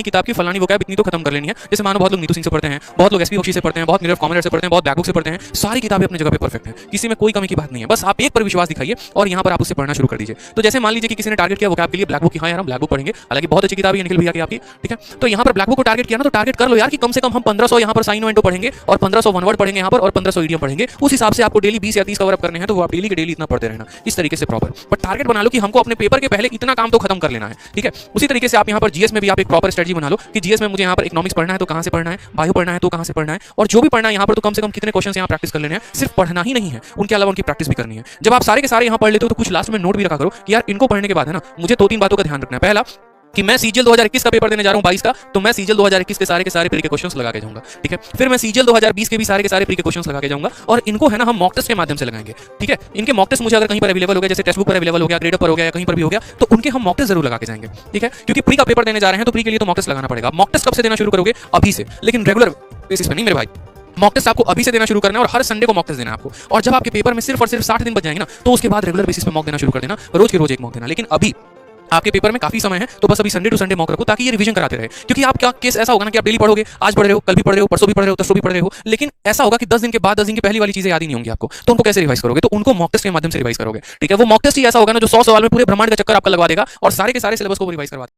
किताब की फलानी वोकैब इतनी तो खत्म कर लेनी है। जैसे मानो बहुत लोग नीतू सिंह से पढ़ते हैं, बहुत लोग एसपी बख्शी से पढ़ते हैं, बहुत नीरव कॉमनर से पढ़ते हैं, बहुत बैकबुक से पढ़ते हैं। सारी किताबें अपनी जगह पे परफेक्ट हैं, किसी में कोई कमी की बात नहीं है। बस आप एक पर विश्वास दिखाइए और यहाँ पर आप उससे पढ़ना शुरू कर दीजिए। तो जैसे मान लीजिए कि किसी ने टारगेट किया वोकैब के लिए ब्लैक बुक की, हाँ यार हम ब्लैक बुक पढ़ेंगे, हालांकि बहुत अच्छी किताब है निखिल भैया की आपकी, ठीक है। तो यहाँ पर ब्लैक बुक को टारगेट किया ना, तो टारगेट कर लो यार कि कम से कम हम 1500 यहाँ पर साइन एंटो पढ़ेंगे और 1500 वन वर्ड पढ़ेंगे यहाँ पर और 1500 ईडियम पढ़ेंगे। उस हिसाब से आपको डेली 20 या 30 कवर अप करने हैं, तो वो आप डेली के डेली इतना पढ़ते रहना, इस तरीके से प्रॉपर। बट टारगेट बना लो कि हमको अपने पेपर के पहले इतना काम तो खत्म कर लेना है, ठीक है। उसी तरीके से आप यहाँ पर जीएस में भी आप एक प्रॉपर स्ट्रेटजी बना लो कि जीएस में मुझे यहाँ पर इकोनॉमिक्स पढ़ना है तो कहाँ से पढ़ना है, बायो पढ़ना है तो कहाँ से पढ़ना है, और जो भी पढ़ना है यहाँ पर तो कम से कम कितने क्वेश्चन यहाँ प्रैक्टिस कर लेने हैं। सिर्फ पढ़ना ही नहीं है, उनके अलावा उनकी प्रैक्टिस भी करनी है। जब आप सारे के सारे यहाँ पढ़ लेते हो तो कुछ लास्ट में नोट भी रखा करो कि यार इनको पढ़ने के बाद है ना मुझे 2-3 बातों का ध्यान रखना है। पहला कि मैं सीजीएल 2021 का पेपर देने जा रहा हूं 22 का, तो मैं सीजीएल 2021 के सारे प्री के क्वेश्चंस लगा के जाऊंगा, ठीक है। फिर मैं सीजीएल 2020 के भी सारे प्री के क्वेश्चंस लगा के जाऊंगा, और इनको है ना हम मॉक टेस्ट के माध्यम से लगाएंगे, ठीक है। इनके मॉक टेस्ट मुझे अगर कहीं पर अवेलेबल हो गया, जैसे टेक्स्ट बुक पर अवेलेबल हो गया, ग्रेडर पर हो गया या कहीं पर भी हो गया, तो उनके हम मॉक टेस्ट जरूर लगा के जाएंगे, ठीक है। क्योंकि प्री का पेपर देने जा रहे हैं तो प्री के लिए तो मॉक टेस्ट लगाना पड़ेगा। मॉक टेस्ट कब से देना शुरू करोगे? अभी से, लेकिन रेगुलर बेसिस पर नहीं मेरे भाई। मॉक टेस्ट आपको अभी से देना शुरू करना है और हर संडे को मॉक टेस्ट देना है आपको। और जब आपके पेपर में सिर्फ और सिर्फ 60 दिन बच जाएंगे ना, तो उसके बाद रेगुलर बेसिस पे मॉक देना शुरू कर देना, रोज के रोज एक मॉक देना। लेकिन अभी आपके पेपर में काफी समय है, तो बस अभी संडे टू संडे मॉक रखो ताकि ये रिवीजन कराते रहे। क्योंकि आपका केस ऐसा होगा ना कि आप डेली पढ़ोगे, आज पढ़ रहे हो, कल भी पढ़ रहे हो, परसों भी पढ़ रहे हो, तरसों भी पढ़ रहे हो, लेकिन ऐसा होगा कि 10 दिन के बाद 10 दिन की पहली वाली चीजें याद ही नहीं होंगी आपको। तो उनको कैसे रिवाइज करोगे? तो उनको मॉक टेस्ट के माध्यम से रिवाइज करोगे, ठीक है। वो मॉक टेस्ट ही ऐसा होगा ना जो 100 सवाल में पूरे ब्रह्मांड का चक्कर आपका लगवा देगा और सारे के सारे सिलेबस को रिवाइज करवा देगा।